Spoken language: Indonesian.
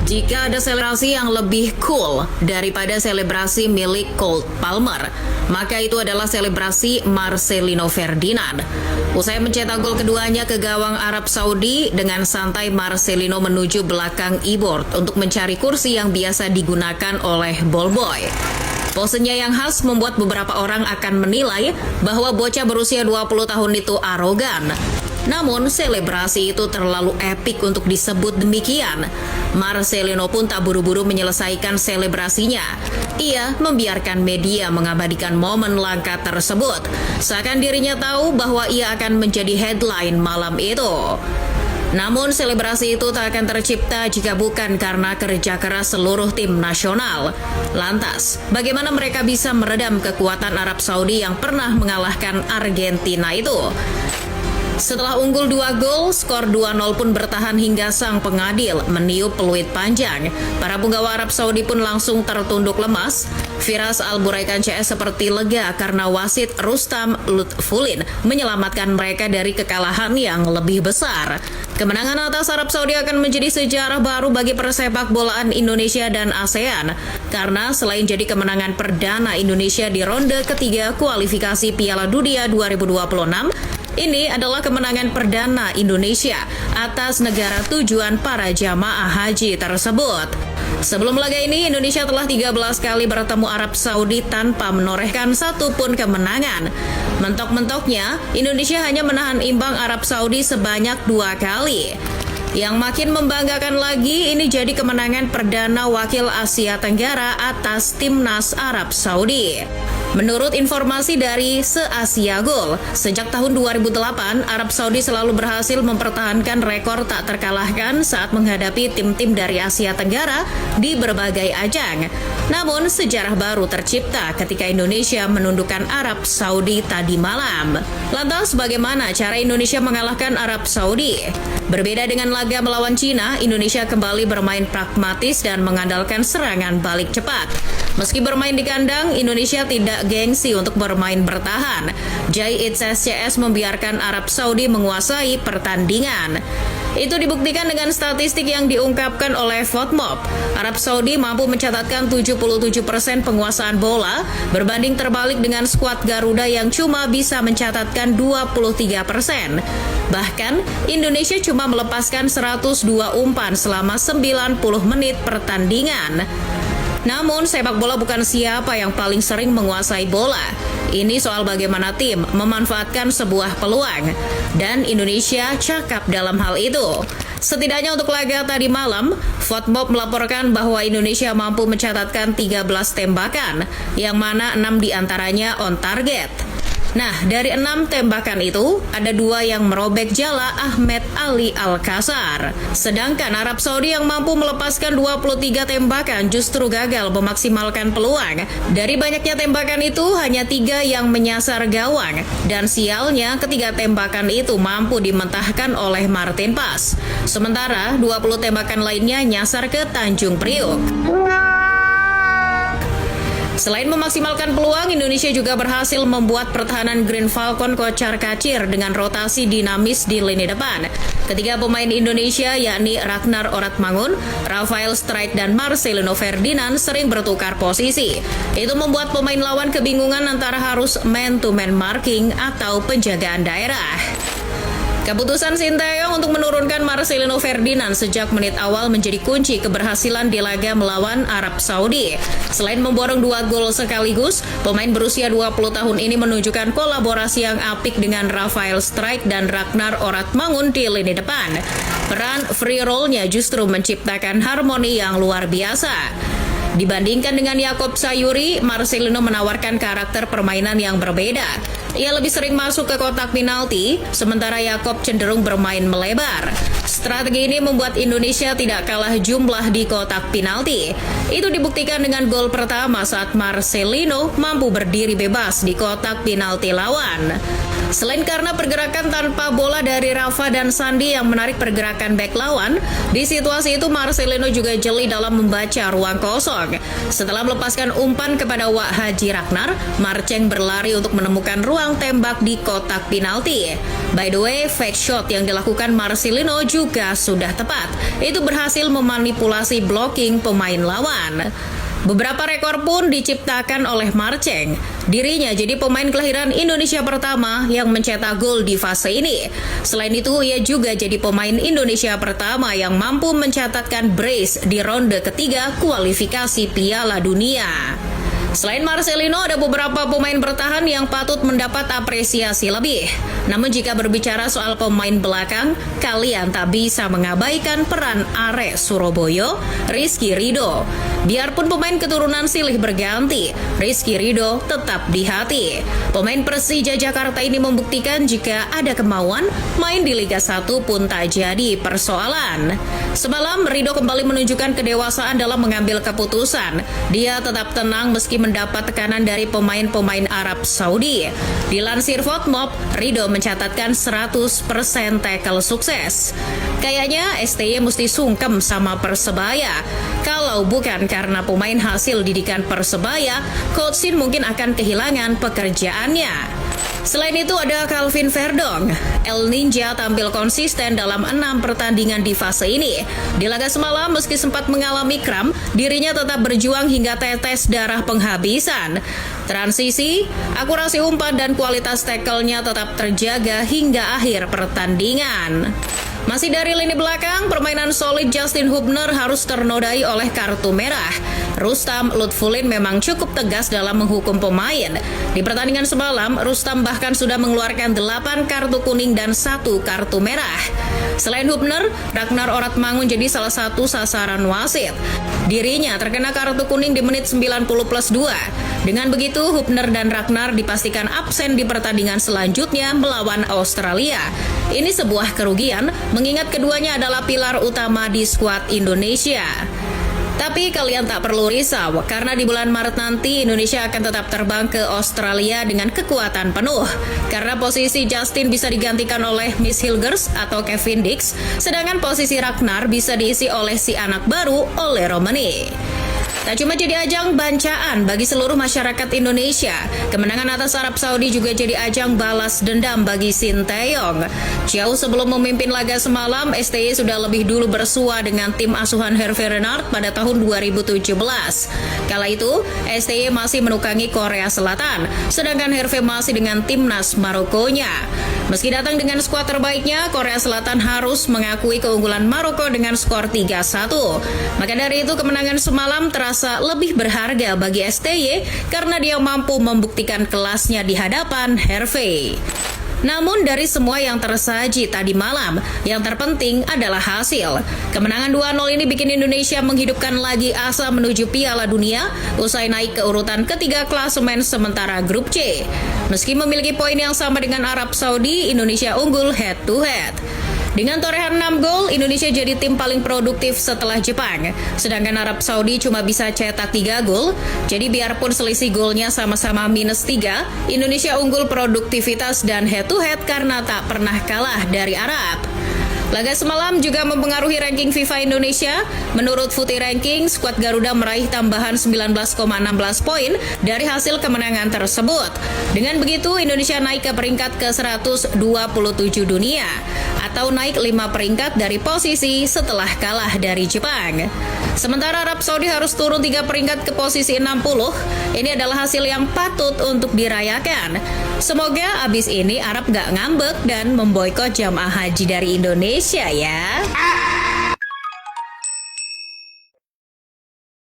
Jika ada selebrasi yang lebih cool daripada selebrasi milik Cole Palmer, maka itu adalah selebrasi Marcelino Ferdinand. Usai mencetak gol keduanya ke gawang Arab Saudi, dengan santai Marcelino menuju belakang e-board untuk mencari kursi yang biasa digunakan oleh ball boy. Posenya yang khas membuat beberapa orang akan menilai bahwa bocah berusia 20 tahun itu arogan. Namun, selebrasi itu terlalu epik untuk disebut demikian. Marcelino pun tak buru-buru menyelesaikan selebrasinya. Ia membiarkan media mengabadikan momen langka tersebut. Seakan dirinya tahu bahwa ia akan menjadi headline malam itu. Namun selebrasi itu tak akan tercipta jika bukan karena kerja keras seluruh tim nasional. Lantas, bagaimana mereka bisa meredam kekuatan Arab Saudi yang pernah mengalahkan Argentina itu? Setelah unggul 2 gol, skor 2-0 pun bertahan hingga sang pengadil meniup peluit panjang. Para punggawa Arab Saudi pun langsung tertunduk lemas. Firas Al-Buraikan CS seperti lega karena wasit Rustam Lutfulin menyelamatkan mereka dari kekalahan yang lebih besar. Kemenangan atas Arab Saudi akan menjadi sejarah baru bagi persepak bolaan Indonesia dan ASEAN. Karena selain jadi kemenangan perdana Indonesia di ronde ketiga kualifikasi Piala Dunia 2026, ini adalah kemenangan perdana Indonesia atas negara tujuan para jamaah haji tersebut. Sebelum laga ini, Indonesia telah 13 kali bertemu Arab Saudi tanpa menorehkan satupun kemenangan. Mentok-mentoknya, Indonesia hanya menahan imbang Arab Saudi sebanyak 2 kali. Yang makin membanggakan lagi, ini jadi kemenangan perdana wakil Asia Tenggara atas timnas Arab Saudi. Menurut informasi dari Se-Asia Goal, sejak tahun 2008, Arab Saudi selalu berhasil mempertahankan rekor tak terkalahkan saat menghadapi tim-tim dari Asia Tenggara di berbagai ajang. Namun, sejarah baru tercipta ketika Indonesia menundukkan Arab Saudi tadi malam. Lantas, bagaimana cara Indonesia mengalahkan Arab Saudi? Berbeda dengan laga melawan Cina, Indonesia kembali bermain pragmatis dan mengandalkan serangan balik cepat. Meski bermain di kandang, Indonesia tidak gengsi untuk bermain bertahan. JITS membiarkan Arab Saudi menguasai pertandingan. Itu dibuktikan dengan statistik yang diungkapkan oleh FOTMOB. Arab Saudi mampu mencatatkan 77% penguasaan bola, berbanding terbalik dengan skuad Garuda yang cuma bisa mencatatkan 23%. Bahkan, Indonesia cuma melepaskan 102 umpan selama 90 menit pertandingan. Namun, sepak bola bukan siapa yang paling sering menguasai bola. Ini soal bagaimana tim memanfaatkan sebuah peluang. Dan Indonesia cakap dalam hal itu. Setidaknya untuk laga tadi malam, FOTMOB melaporkan bahwa Indonesia mampu mencatatkan 13 tembakan, yang mana 6 diantaranya on target. Nah, dari 6 tembakan itu, ada 2 yang merobek jala Ahmed Ali Al-Kasar. Sedangkan Arab Saudi yang mampu melepaskan 23 tembakan justru gagal memaksimalkan peluang. Dari banyaknya tembakan itu, hanya 3 yang menyasar gawang. Dan sialnya, ketiga tembakan itu mampu dimentahkan oleh Martin Paes. Sementara, 20 tembakan lainnya nyasar ke Tanjung Priuk. Selain memaksimalkan peluang, Indonesia juga berhasil membuat pertahanan Green Falcon kocar-kacir dengan rotasi dinamis di lini depan. Ketiga pemain Indonesia yakni Ragnar Oratmangun, Rafael Streit, dan Marcelino Ferdinand sering bertukar posisi. Itu membuat pemain lawan kebingungan antara harus man-to-man marking atau penjagaan daerah. Keputusan Sinteyong untuk menurunkan Marcelino Ferdinand sejak menit awal menjadi kunci keberhasilan di laga melawan Arab Saudi. Selain memborong 2 gol sekaligus, pemain berusia 20 tahun ini menunjukkan kolaborasi yang apik dengan Rafael Streit dan Ragnar Oratmangun di lini depan. Peran free roll-nya justru menciptakan harmoni yang luar biasa. Dibandingkan dengan Yakob Sayuri, Marcelino menawarkan karakter permainan yang berbeda. Ia lebih sering masuk ke kotak penalti, sementara Yakob cenderung bermain melebar. Strategi ini membuat Indonesia tidak kalah jumlah di kotak penalti. Itu dibuktikan dengan gol pertama saat Marcelino mampu berdiri bebas di kotak penalti lawan. Selain karena pergerakan tanpa bola dari Rafa dan Sandi yang menarik pergerakan bek lawan, di situasi itu Marcelino juga jeli dalam membaca ruang kosong. Setelah melepaskan umpan kepada Wak Haji Ragnar, Marceng berlari untuk menemukan ruang tembak di kotak penalti. By the way, fake shot yang dilakukan Marcelino juga juga sudah tepat. Itu berhasil memanipulasi blocking pemain lawan. Beberapa rekor pun diciptakan oleh Marceng. Dirinya jadi pemain kelahiran Indonesia pertama yang mencetak gol di fase ini. Selain itu, ia juga jadi pemain Indonesia pertama yang mampu mencatatkan brace di ronde ketiga kualifikasi Piala Dunia. Selain Marcelino, ada beberapa pemain bertahan yang patut mendapat apresiasi lebih. Namun jika berbicara soal pemain belakang, kalian tak bisa mengabaikan peran Ares Suroboyo, Rizky Ridho. Biarpun pemain keturunan silih berganti, Rizky Ridho tetap di hati. Pemain Persija Jakarta ini membuktikan jika ada kemauan, main di Liga 1 pun tak jadi persoalan. Semalam, Ridho kembali menunjukkan kedewasaan dalam mengambil keputusan. Dia tetap tenang meski mendapat tekanan dari pemain-pemain Arab Saudi. Dilansir Fotmob, Ridho mencatatkan 100% tackle sukses. Kayaknya STY mesti sungkem sama Persebaya. Kalau bukan karena pemain hasil didikan Persebaya, Coach Shin mungkin akan kehilangan pekerjaannya. Selain itu ada Calvin Verdong. El Ninja tampil konsisten dalam 6 pertandingan di fase ini. Di laga semalam meski sempat mengalami kram, dirinya tetap berjuang hingga tetes darah penghabisan. Transisi, akurasi umpan dan kualitas tackle-nya tetap terjaga hingga akhir pertandingan. Masih dari lini belakang, permainan solid Justin Hubner harus ternodai oleh kartu merah. Rustam Lutfulin memang cukup tegas dalam menghukum pemain. Di pertandingan semalam, Rustam bahkan sudah mengeluarkan 8 kartu kuning dan 1 kartu merah. Selain Hubner, Ragnar Oratmangun jadi salah satu sasaran wasit. Dirinya terkena kartu kuning di menit 90+2. Dengan begitu, Hubner dan Ragnar dipastikan absen di pertandingan selanjutnya melawan Australia. Ini sebuah kerugian, mengingat keduanya adalah pilar utama di skuad Indonesia. Tapi kalian tak perlu risau, karena di bulan Maret nanti Indonesia akan tetap terbang ke Australia dengan kekuatan penuh. Karena posisi Justin bisa digantikan oleh Miss Hilgers atau Kevin Dix, sedangkan posisi Ragnar bisa diisi oleh si anak baru, Ole Romani. Tak cuma jadi ajang bancaan bagi seluruh masyarakat Indonesia, kemenangan atas Arab Saudi juga jadi ajang balas dendam bagi Sinteyong. Jauh sebelum memimpin laga semalam, STY sudah lebih dulu bersua dengan tim asuhan Hervé Renard pada tahun 2017. Kala itu, STY masih menukangi Korea Selatan, sedangkan Hervé masih dengan timnas Marokonya. Meski datang dengan skuad terbaiknya, Korea Selatan harus mengakui keunggulan Maroko dengan skor 3-1. Maka dari itu, kemenangan semalam terasa lebih berharga bagi STY karena dia mampu membuktikan kelasnya di hadapan Hervé. Namun dari semua yang tersaji tadi malam, yang terpenting adalah hasil. Kemenangan 2-0 ini bikin Indonesia menghidupkan lagi asa menuju Piala Dunia usai naik ke urutan ketiga klasemen sementara grup C. Meski memiliki poin yang sama dengan Arab Saudi, Indonesia unggul head to head. Dengan torehan 6 gol, Indonesia jadi tim paling produktif setelah Jepang. Sedangkan Arab Saudi cuma bisa cetak 3 gol. Jadi biarpun selisih golnya sama-sama -3, Indonesia unggul produktivitas dan head to head karena tak pernah kalah dari Arab. Laga semalam juga mempengaruhi ranking FIFA Indonesia. Menurut Footy Ranking, skuad Garuda meraih tambahan 19,16 poin dari hasil kemenangan tersebut. Dengan begitu, Indonesia naik ke peringkat ke-127 dunia, atau naik 5 peringkat dari posisi setelah kalah dari Jepang. Sementara Arab Saudi harus turun 3 peringkat ke posisi 60. Ini adalah hasil yang patut untuk dirayakan. Semoga abis ini Arab gak ngambek dan memboikot jamaah haji dari Indonesia ya.